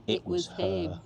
It was him.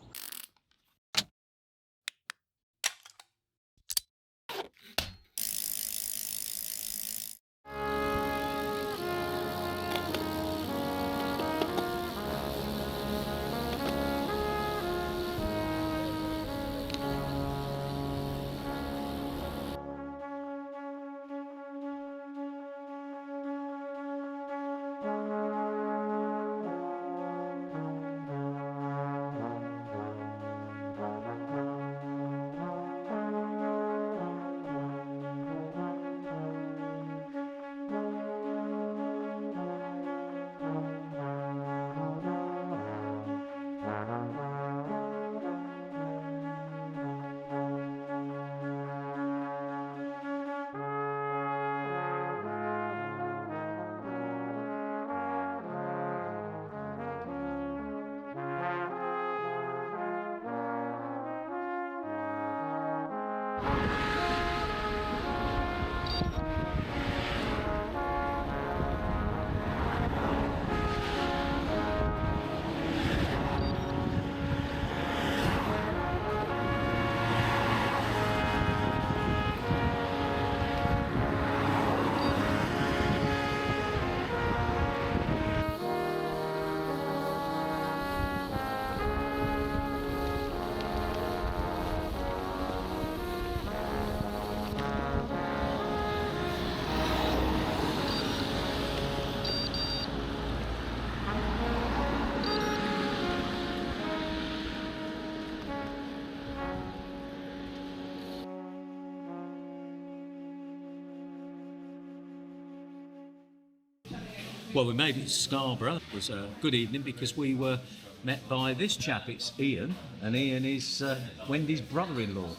Well, we made it to Scarborough. It was a good evening because we were met by this chap. It's Ian, and Ian is Wendy's brother-in-law.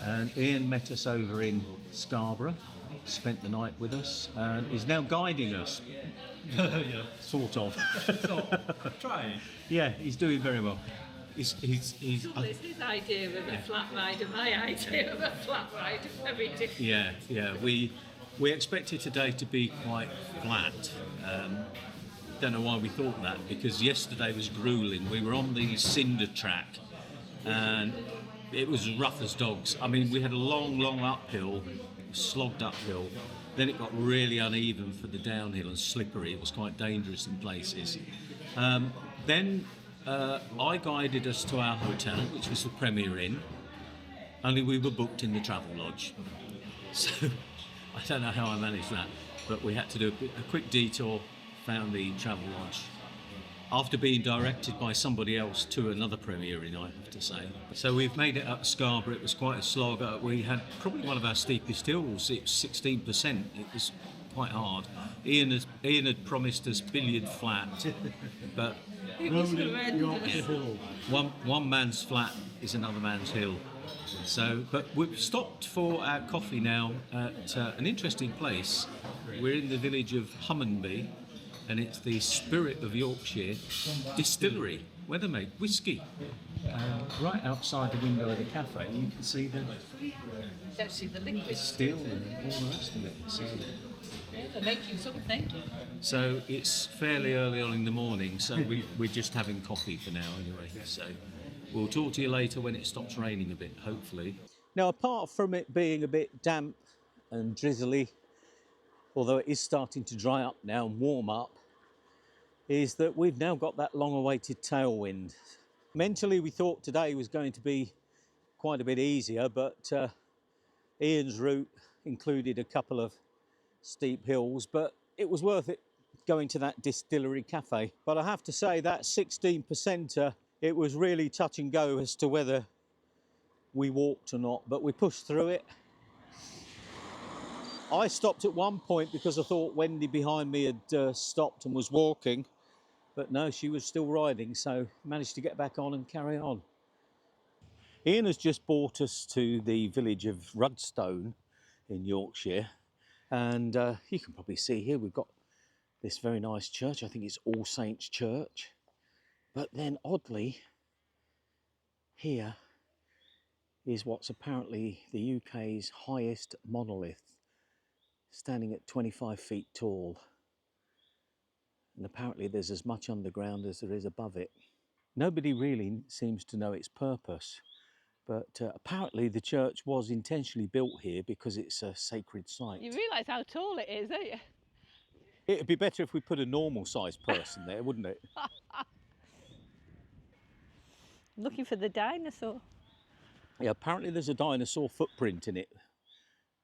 And Ian met us over in Scarborough, spent the night with us, and is now guiding us. Yeah. Sort of. Trying. Yeah, he's doing very well. He's It's his idea of a flat ride and my idea of a flat ride. Very different. Yeah. We expected today to be quite flat. Don't know why we thought that, because yesterday was grueling. We were on the cinder track and it was rough as dogs. I mean, we had a long uphill, slogged uphill. Then it got really uneven for the downhill and slippery. It was quite dangerous in places. Then I guided us to our hotel, which was the Premier Inn, only we were booked in the travel lodge. So I don't know how I managed that, but we had to do a quick detour, found the travel lodge, after being directed by somebody else to another Premier Inn, I have to say. So we've made it up Scarborough. It was quite a slog. We had probably one of our steepest hills. It was 16%. It was quite hard. Ian had promised us billiard flat, but It was horrendous. one man's flat is another man's hill. So, but we've stopped for our coffee now at an interesting place. We're in the village of Humber, and it's the Spirit of Yorkshire distillery, where they make whiskey. Right outside the window of the cafe, you can see the Don't see the liquid. still and all the rest of it. Yeah, they're making something. So it's fairly early on in the morning, so we're just having coffee for now anyway. So we'll talk to you later when it stops raining a bit, hopefully. Now, apart from it being a bit damp and drizzly, although it is starting to dry up now and warm up, is that we've now got that long-awaited tailwind. Mentally, we thought today was going to be quite a bit easier, but Ian's route included a couple of steep hills, but it was worth it going to that distillery cafe. But I have to say that 16%, it was really touch and go as to whether we walked or not, but we pushed through it. I stopped at one point because I thought Wendy behind me had stopped and was walking, but no, she was still riding, so managed to get back on and carry on. Ian has just brought us to the village of Rudstone in Yorkshire, and you can probably see here we've got this very nice church. I think it's All Saints Church. But then oddly, here is what's apparently the UK's highest monolith, standing at 25 feet tall. And apparently there's as much underground as there is above it. Nobody really seems to know its purpose, but apparently the church was intentionally built here because it's a sacred site. You realise how tall it is, don't you? It'd be better if we put a normal sized person there, wouldn't it? Looking for the dinosaur. Yeah, apparently there's a dinosaur footprint in it.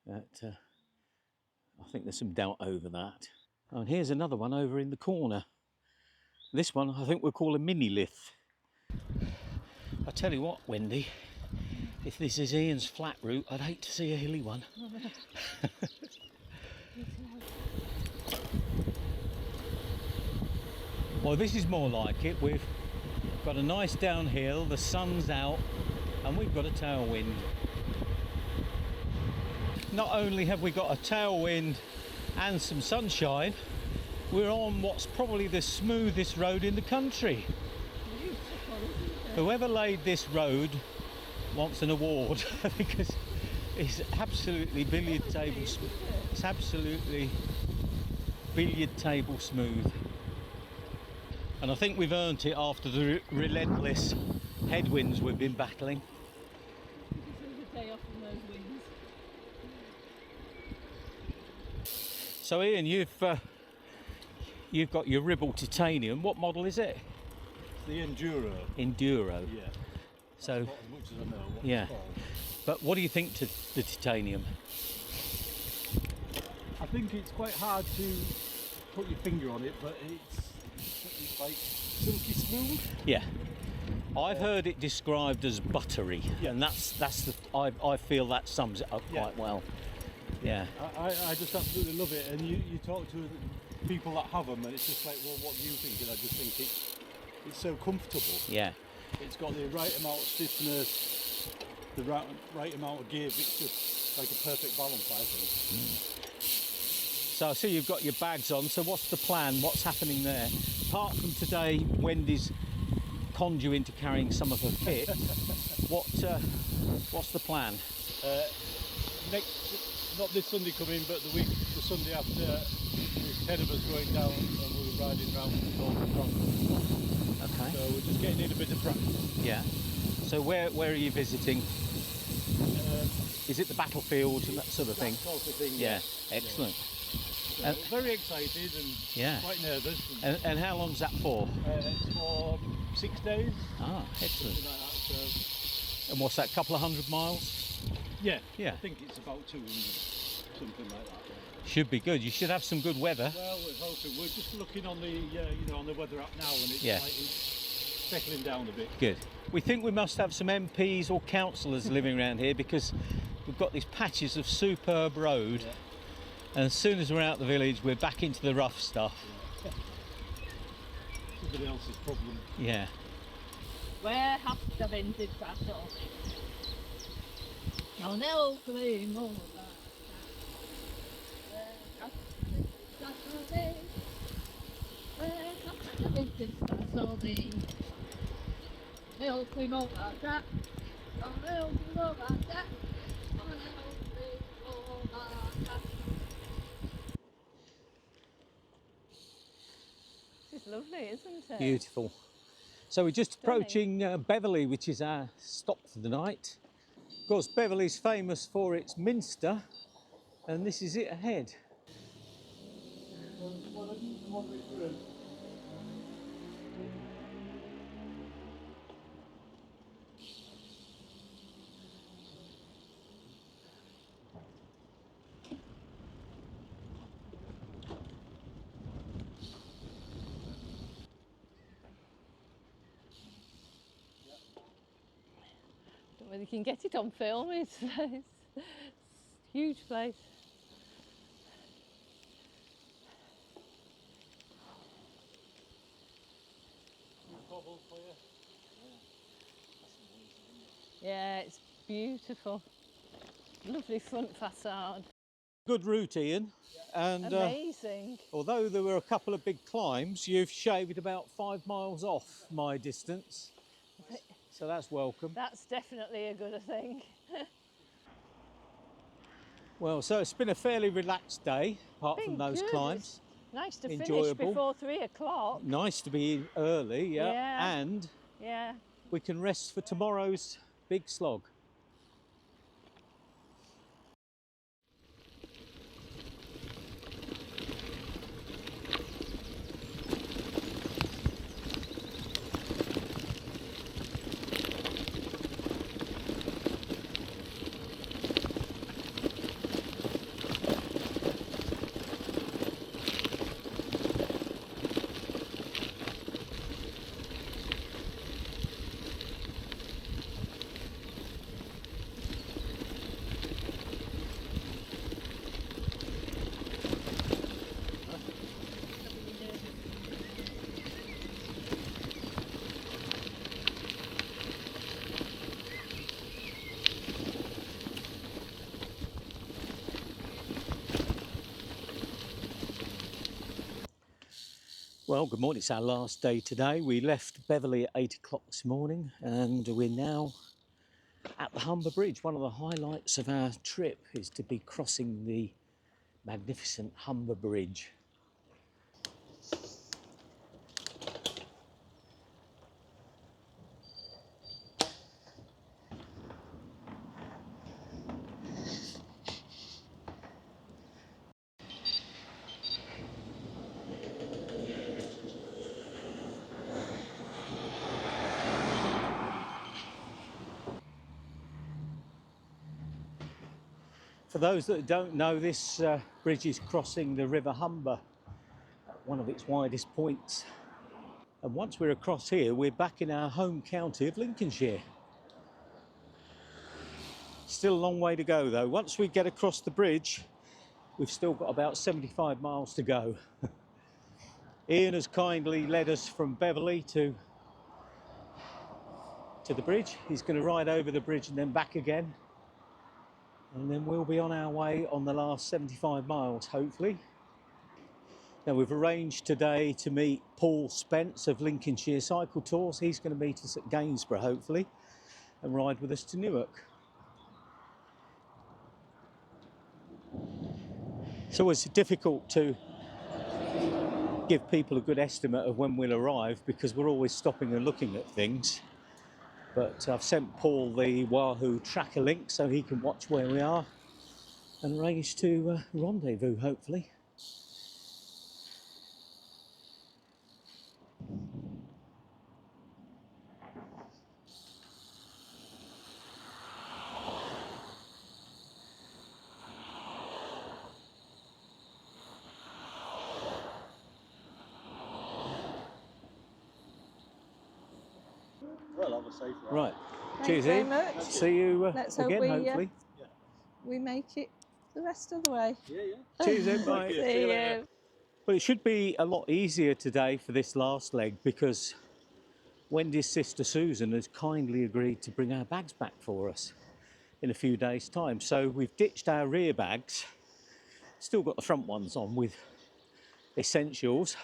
But, I think there's some doubt over that. Oh, and here's another one over in the corner. This one I think we'll call a mini lith. I tell you what, Wendy, if this is Ian's flat route, I'd hate to see a hilly one. Well, this is more like it. We've got a nice downhill, the sun's out, and we've got a tailwind. Not only have we got a tailwind and some sunshine, we're on what's probably the smoothest road in the country. Whoever laid this road wants an award because it's absolutely billiard table smooth. It's absolutely billiard table smooth. And I think we've earned it after the relentless headwinds we've been battling. So Ian, you've got your Ribble titanium. What model is it? The Enduro. Enduro. Yeah. So, Not as much as I know what yeah. it's called. But what do you think to the titanium? I think it's quite hard to put your finger on it, but it's like silky smooth. Yeah. I've heard it described as buttery, Yeah. and that's the I feel that sums it up quite well. Yeah. I just absolutely love it, and you talk to people that have them, and it's just like, well, what do you think? And I just think it's so comfortable. Yeah. It's got the right amount of stiffness, the right amount of give. It's just like a perfect balance, I think. So I see you've got your bags on. So what's the plan? What's happening there? Apart from today, Wendy's conned you into carrying some of her kit. What's the plan? Not this Sunday coming, but the Sunday after, there's 10 of us going down and we're riding around the Northern Front. Okay. So we're just getting in a bit of practice. Yeah. So where are you visiting? Is it the battlefield and that sort of thing? That sort of thing. Yeah. Excellent. So very excited and quite nervous. And how long's that for? It's for 6 days. Ah, excellent. Something like that. So, And what's that? Couple of 100 miles? yeah. Yeah. I think it's about 200, something like that. Should be good. You should have some good weather. Well, we're hoping. We're just looking on the on the weather app now, and it's Yeah. like it's settling down a bit. Good. We think we must have some MPs or councillors living around here because we've got these patches of superb road. Yeah. And as soon as we're out the village, we're back into the rough stuff. Somebody else's problem. Yeah. Where has the vintage battle? No, no, claim all that. Where has the vintage battle? Where has the vintage battle been? No, claim all that. No, no, claim all that. No, no, claim all that. It's lovely, isn't it? Beautiful. So we're just approaching Beverly, which is our stop for the night. Of course, Beverly's famous for its minster, and this is it ahead. Don't know whether you can get it on film. It's a huge place. Yeah, it's beautiful. Lovely front facade. Good route, Ian. And Amazing. although there were a couple of big climbs, you've shaved about 5 miles off my distance. So that's welcome. That's definitely a good thing. Well, so it's been a fairly relaxed day, apart from those good. climbs. Nice to Enjoyable. finish before 3 o'clock. Nice to be in early, yeah. Yeah. And Yeah. we can rest for tomorrow's big slog. Well, good morning. It's our last day today. We left Beverly at 8 o'clock this morning and we're now at the Humber Bridge. One of the highlights of our trip is to be crossing the magnificent Humber Bridge. For those that don't know, this bridge is crossing the River Humber at one of its widest points. And once we're across here, we're back in our home county of Lincolnshire. Still a long way to go though. Once we get across the bridge, we've still got about 75 miles to go. Ian has kindly led us from Beverly to the bridge. He's going to ride over the bridge and then back again. And then we'll be on our way on the last 75 miles, hopefully. Now, we've arranged today to meet Paul Spence of Lincolnshire Cycle Tours. He's going to meet us at Gainsborough, hopefully, and ride with us to Newark. It's always difficult to give people a good estimate of when we'll arrive because we're always stopping and looking at things. But I've sent Paul the Wahoo tracker link so he can watch where we are and arrange to rendezvous, hopefully. Well, have a safe ride. Right. Thanks Cheers, very Ian. much. See you Let's hope again, we, hopefully. we make it the rest of the way. Yeah. Cheers, Ian. Bye. See you. Well, it should be a lot easier today for this last leg because Wendy's sister Susan has kindly agreed to bring our bags back for us in a few days' time. So we've ditched our rear bags, still got the front ones on with essentials,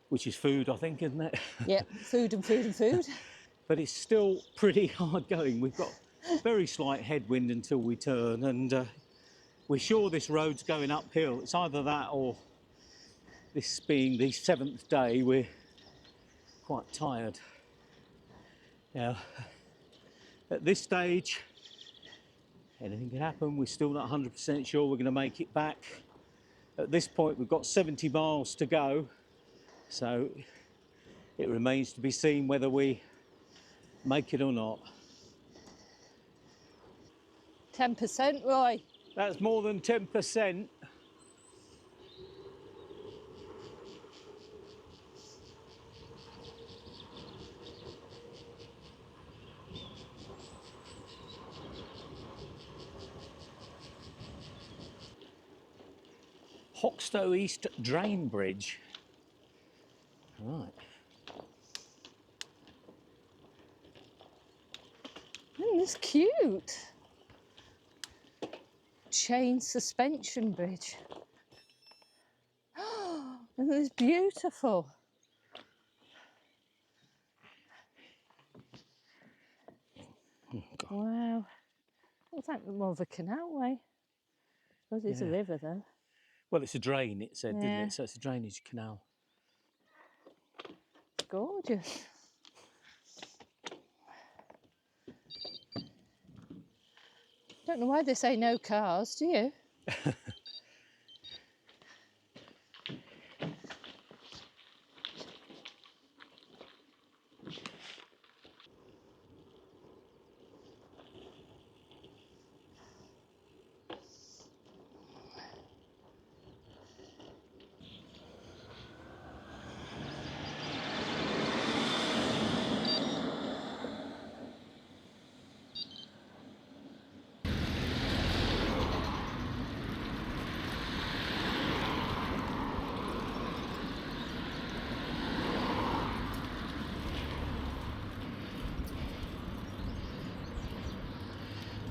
which is food, I think, isn't it? Yep, food and food and food. But it's still pretty hard going. We've got very slight headwind until we turn, and we're sure this road's going uphill. It's either that or this being the 7th day, we're quite tired. Now, at this stage, anything can happen. We're still not 100% sure we're going to make it back. At this point, we've got 70 miles to go, so it remains to be seen whether we make it or not. 10%, Roy. That's more than 10%. Hoxton East Drain Bridge. Right. It's cute. Chain suspension bridge. Isn't this beautiful? Oh, God. Wow. Looks like more of a canalway. I suppose it's a river though. Well, it's a drain, it said, didn't Yeah. it? So it's a drainage canal. Gorgeous. Don't know why they say no cars, do you?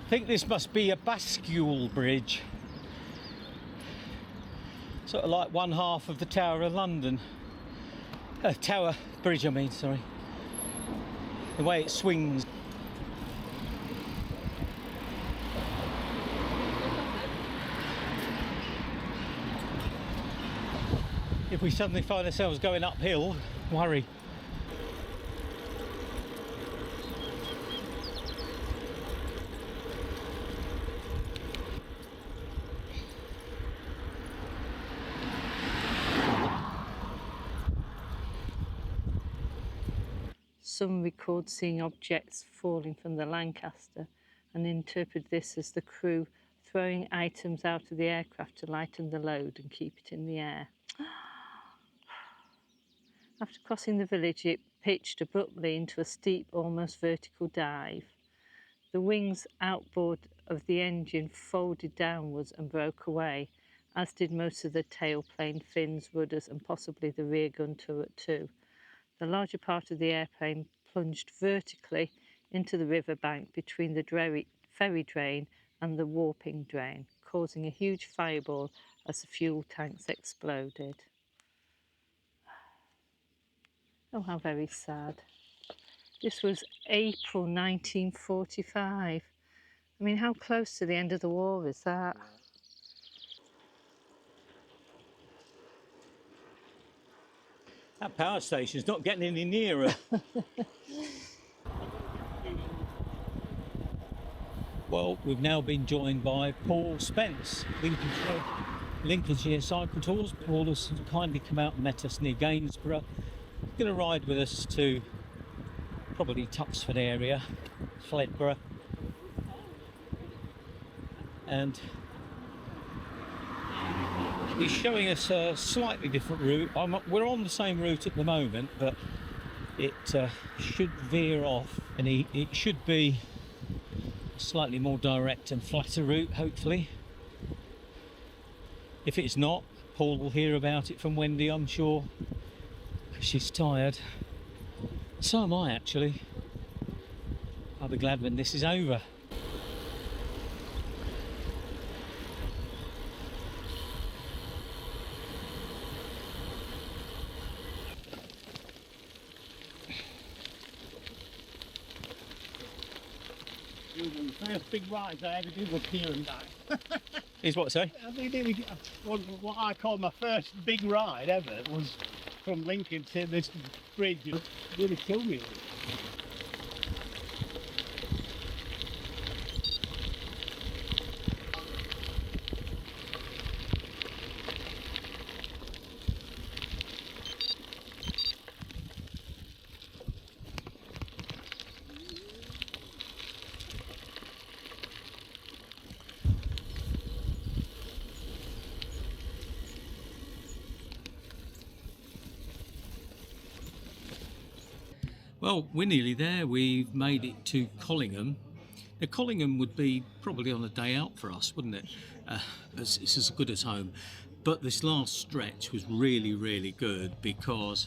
I think this must be a bascule bridge. Sort of like one half of the Tower of London. Tower Bridge, I mean, sorry. The way it swings. If we suddenly find ourselves going uphill, worry. Some record seeing objects falling from the Lancaster and interpret this as the crew throwing items out of the aircraft to lighten the load and keep it in the air. After crossing the village, it pitched abruptly into a steep, almost vertical dive. The wings outboard of the engine folded downwards and broke away, as did most of the tailplane, fins, rudders and possibly the rear gun turret too. The larger part of the airplane plunged vertically into the riverbank between the ferry drain and the warping drain, causing a huge fireball as the fuel tanks exploded. Oh, how very sad. This was April 1945. I mean, how close to the end of the war is that? That power station's not getting any nearer. Well, we've now been joined by Paul Spence, Lincolnshire Cycle Tours. Paul has kindly come out and met us near Gainsborough. He's going to ride with us to probably Tuxford area, Fledborough. And he's showing us a slightly different route. We're on the same route at the moment, but it should veer off, and it should be a slightly more direct and flatter route, hopefully. If it's not, Paul will hear about it from Wendy, I'm sure, because she's tired. So am I, actually. I'll be glad when this is over. The first big rides I ever did was here and back. Is what, sorry? I think what I call my first big ride ever was from Lincoln to this bridge. It really killed me. Well, we're nearly there. We've made it to Collingham. Now, Collingham would be probably on a day out for us, wouldn't it? It's as good as home. But this last stretch was really, really good because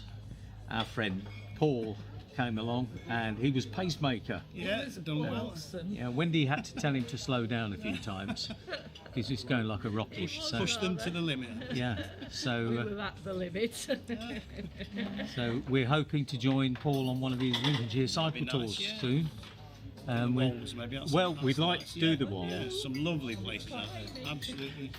our friend Paul came along and he was pacemaker. Yeah, it's done well. Yeah, Wendy had to tell him to slow down a few times because he's going like a rocket. Push them to the limit. Yeah, so We were at the limit. so we're hoping to join Paul on one of his Lincolnshire cycle tours soon. Walls, maybe. Well, we'd like to do the Walls. Yeah, some lovely places out there. Absolutely.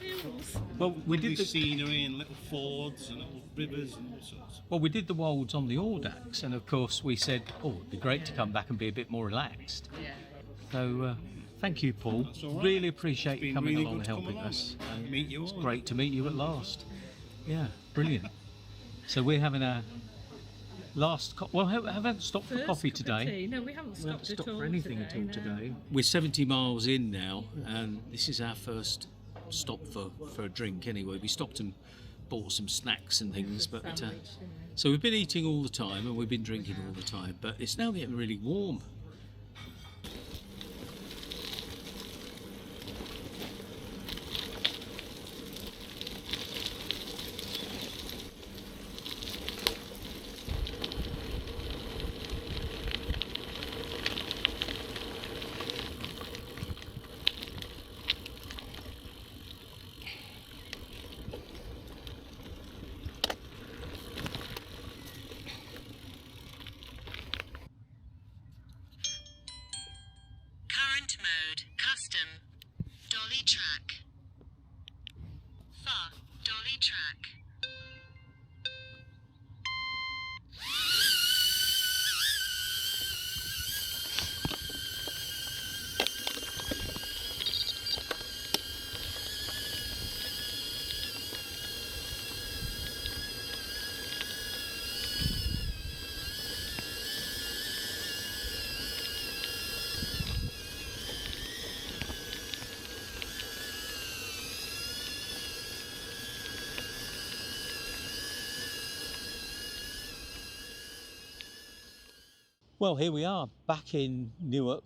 Well, we Lovely did the scenery and little fords and little rivers and all sorts. Well, we did the Wolds on the Audax, and of course we said, oh, it'd be great to come back and be a bit more relaxed. Yeah. So Thank you, Paul. That's all right. Really appreciate you Been coming really along good and to come helping along us. and meet you It's all. great to meet you at last. Yeah, brilliant. So we're having our last. Well, haven't stopped for First coffee cup of today. tea. No, we haven't We haven't stopped, stopped at all for anything today, until no. today. We're 70 miles in now, and this is our first stop for a drink. Anyway, we stopped and bought some snacks and things, but Sandwich, didn't we? so we've been eating all the time and we've been drinking all the time. But it's now getting really warm. Current mode, custom, dolly track. Far, dolly track. Well, here we are back in Newark,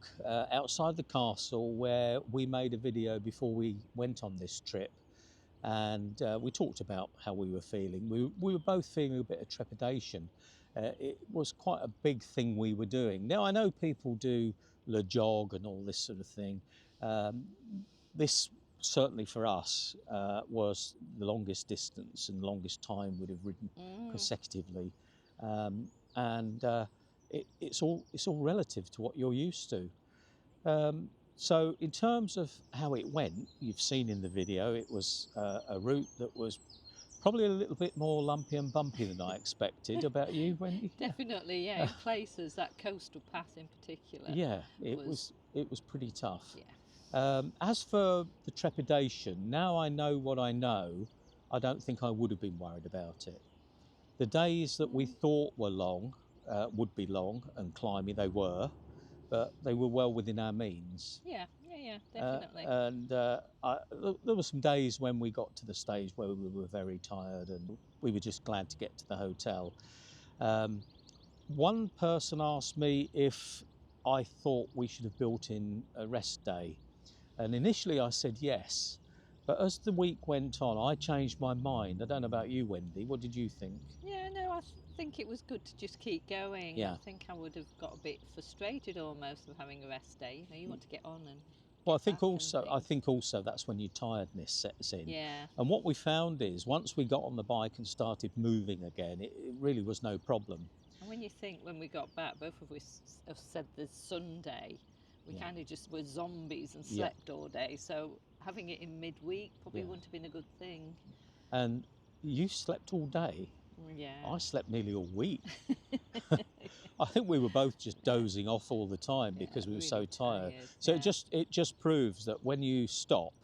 outside the castle, where we made a video before we went on this trip, and we talked about how we were feeling. We were both feeling a bit of trepidation. It was quite a big thing we were doing. Now, I know people do Le Jog and all this sort of thing. This, certainly for us, was the longest distance and longest time we'd have ridden consecutively. It's all relative to what you're used to. So in terms of how it went, you've seen in the video, it was a route that was probably a little bit more lumpy and bumpy than I expected. About you, Wendy? Definitely, yeah. In places, that coastal path in particular. Yeah, it was pretty tough. Yeah. As for the trepidation, now I know what I know, I don't think I would have been worried about it. The days that we thought were long, would be long and climby, they were, but they were well within our means. Yeah, definitely. There were some days when we got to the stage where we were very tired and we were just glad to get to the hotel. One person asked me if I thought we should have built in a rest day, and initially I said yes, but as the week went on I changed my mind. I don't know about you, Wendy, what did you think? Yeah, no, I think it was good to just keep going. Yeah. I think I would have got a bit frustrated almost of having a rest day. You know, you want to get on and Well, I get think back and also things. that's when your tiredness sets in. Yeah. And what we found is once we got on the bike and started moving again, it really was no problem. And when you think when we got back, both of us have said this Sunday, we Yeah. kind of just were zombies and Yeah. slept all day. So having it in midweek probably Yeah. wouldn't have been a good thing. And you slept all day. Yeah. I slept nearly all week. I think we were both just dozing off all the time because we were so really tired. tired, So yeah. it just proves that when you stop,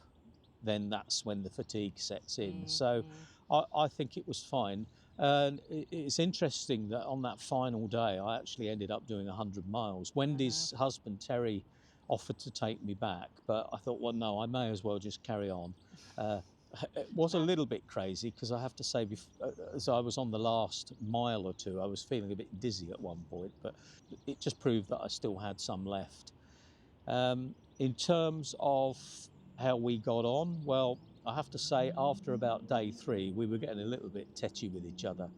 then that's when the fatigue sets in. So I think it was fine. And it's interesting that on that final day, I actually ended up doing 100 miles. Wendy's husband, Terry, offered to take me back, but I thought, well, no, I may as well just carry on. It was a little bit crazy because I have to say, as I was on the last mile or two, I was feeling a bit dizzy at one point, but it just proved that I still had some left. In terms of how we got on, well, I have to say after about day 3, we were getting a little bit tetchy with each other.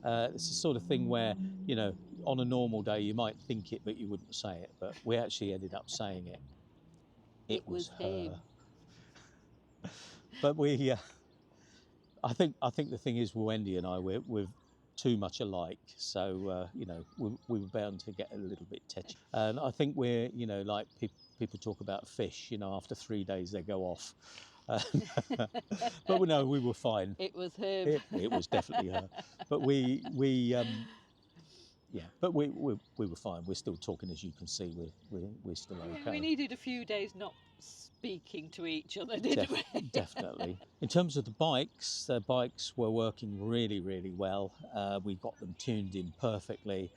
It's the sort of thing where, you know, on a normal day you might think it, but you wouldn't say it, but we actually ended up saying it. It was him. her. But I think the thing is, Wendy and I, we're too much alike, so you know, we were bound to get a little bit tetchy. And I think we're, you know, like people talk about fish, you know, after 3 days they go off. But no, we were fine. It was him. It was definitely her. But Yeah, but we were fine. We're still talking, as you can see. We're still okay. We needed a few days not speaking to each other, didn't we? Definitely. In terms of the bikes were working really well. We got them tuned in perfectly.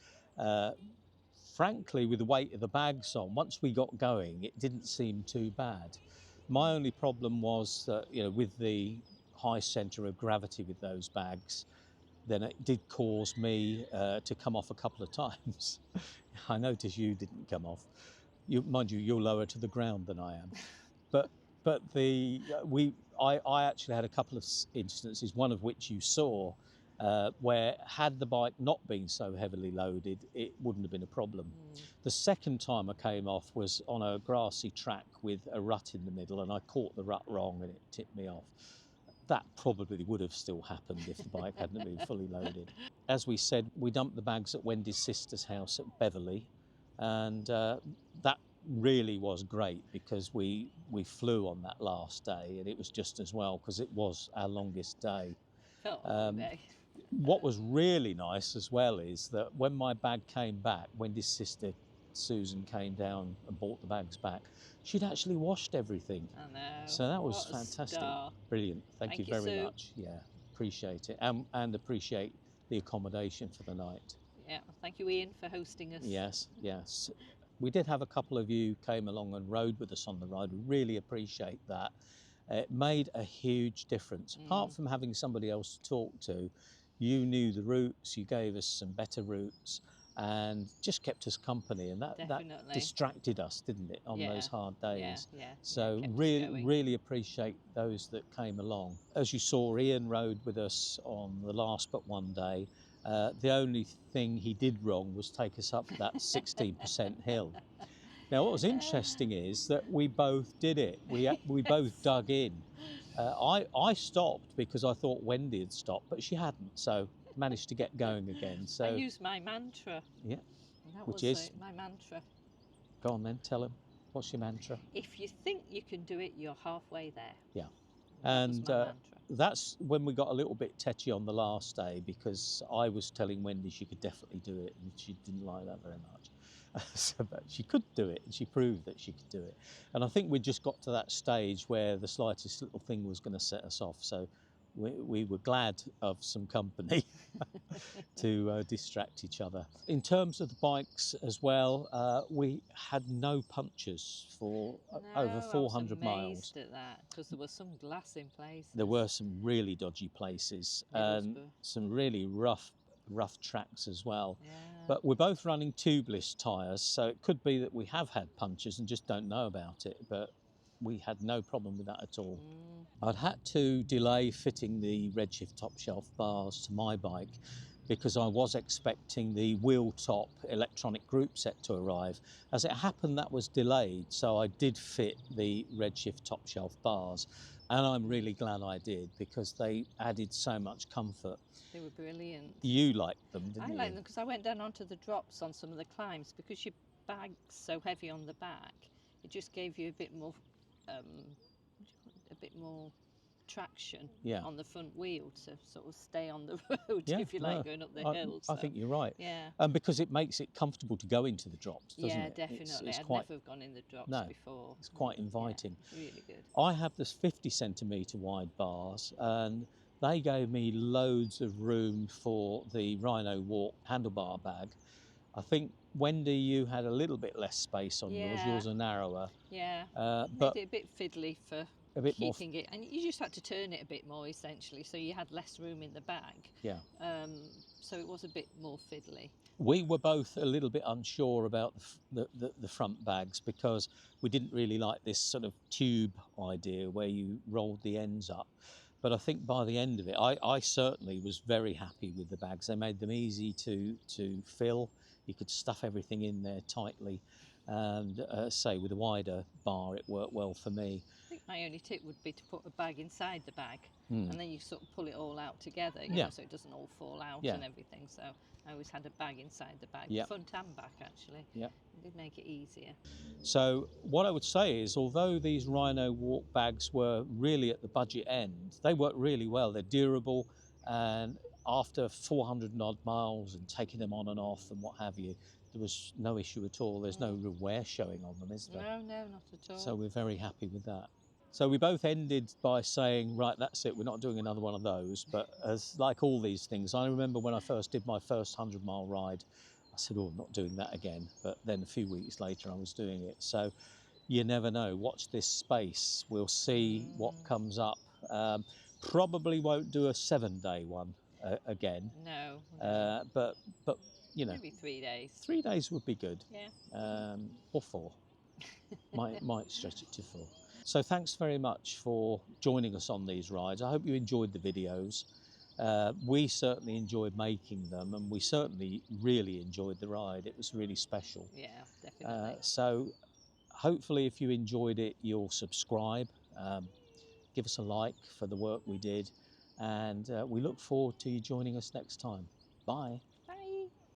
Frankly, with the weight of the bags on, once we got going, it didn't seem too bad. My only problem was that, with the high centre of gravity with those bags, then it did cause me to come off a couple of times. I noticed you didn't come off. Mind you, you're lower to the ground than I am. But I actually had a couple of instances, one of which you saw, where had the bike not been so heavily loaded, it wouldn't have been a problem. The second time I came off was on a grassy track with a rut in the middle, and I caught the rut wrong and it tipped me off. That probably would have still happened if the bike hadn't been fully loaded. As we said, we dumped the bags at Wendy's sister's house at Beverly, and that really was great because we flew on that last day, and it was just as well because it was our longest day. What was really nice as well is that when my bag came back, Wendy's sister Susan came down and brought the bags back, she'd actually washed everything. I know. So that was What a fantastic. star. Brilliant. Thank you very Sue. much. Yeah, appreciate it. And appreciate the accommodation for the night. Yeah, thank you, Ian, for hosting us. Yes. We did have a couple of you came along and rode with us on the ride. We really appreciate that. It made a huge difference. Apart from having somebody else to talk to, you knew the routes, you gave us some better routes, and just kept us company, and that distracted us, didn't it, on those hard days? Yeah. So really appreciate those that came along. As you saw, Ian rode with us on the last but one day. The only thing he did wrong was take us up that 16% hill. Now, what was interesting is that we both did it. We both dug in. I stopped because I thought Wendy had stopped, but she hadn't, so managed to get going again. So I used my mantra. Yeah. That Which was is? my mantra. Go on then, tell him. What's your mantra? If you think you can do it, you're halfway there. Yeah. That was my mantra. That's when we got a little bit tetchy on the last day, because I was telling Wendy she could definitely do it, and she didn't like that very much. But she could do it, and she proved that she could do it. And I think we just got to that stage where the slightest little thing was going to set us off. So we were glad of some company to distract each other. In terms of the bikes as well, we had no punctures for over 400 miles. I was amazed at that, because there was some glass in places. There were some really dodgy places and some really rough tracks as well. Yeah. But we're both running tubeless tyres, so it could be that we have had punctures and just don't know about it, but we had no problem with that at all. I'd had to delay fitting the Redshift top shelf bars to my bike because I was expecting the Wheeltop electronic group set to arrive. As it happened, that was delayed, so I did fit the Redshift top shelf bars, and I'm really glad I did because they added so much comfort. They were brilliant. You liked them, didn't you? I liked them because I went down onto the drops on some of the climbs, because your bag's so heavy on the back, it just gave you a bit more traction on the front wheel to sort of stay on the road, if you like, going up the hills. I think you're right. Yeah. And because it makes it comfortable to go into the drops, doesn't it? Yeah, definitely. It's I'd quite, never gone in the drops before. It's quite inviting. Yeah, really good. I have this 50 centimetre wide bars, and they gave me loads of room for the Rhino Walk handlebar bag. I think, Wendy, you had a little bit less space on yours. Yours are narrower. Yeah. But made it a bit fiddly for keeping it, and you just had to turn it a bit more, essentially, so you had less room in the bag. Yeah. So it was a bit more fiddly. We were both a little bit unsure about the front bags because we didn't really like this sort of tube idea where you rolled the ends up. But I think by the end of it, I certainly was very happy with the bags. They made them easy to fill. You could stuff everything in there tightly. And say with a wider bar, it worked well for me. I think my only tip would be to put a bag inside the bag, and then you sort of pull it all out together, you know, so it doesn't all fall out and everything. So I always had a bag inside the bag, front and back actually. Yeah, it did make it easier. So what I would say is, although these Rhino Walk bags were really at the budget end, they work really well. They're durable, and after 400 and odd miles and taking them on and off and what have you, there was no issue at all. There's no real wear showing on them, is there? No, no, not at all. So we're very happy with that. So we both ended by saying, right, that's it, we're not doing another one of those. But as like all these things, I remember when I first did my first 100-mile ride, I said, oh, I'm not doing that again. But then a few weeks later, I was doing it. So you never know. Watch this space. We'll see what comes up. Probably won't do a 7-day one again. No. But you know, Maybe 3 days. 3 days would be good. Yeah. Or 4. might stretch it to 4. So thanks very much for joining us on these rides. I hope you enjoyed the videos. We certainly enjoyed making them, and we certainly really enjoyed the ride. It was really special. Yeah, definitely. So hopefully if you enjoyed it, you'll subscribe, give us a like for the work we did, and we look forward to you joining us next time. Bye.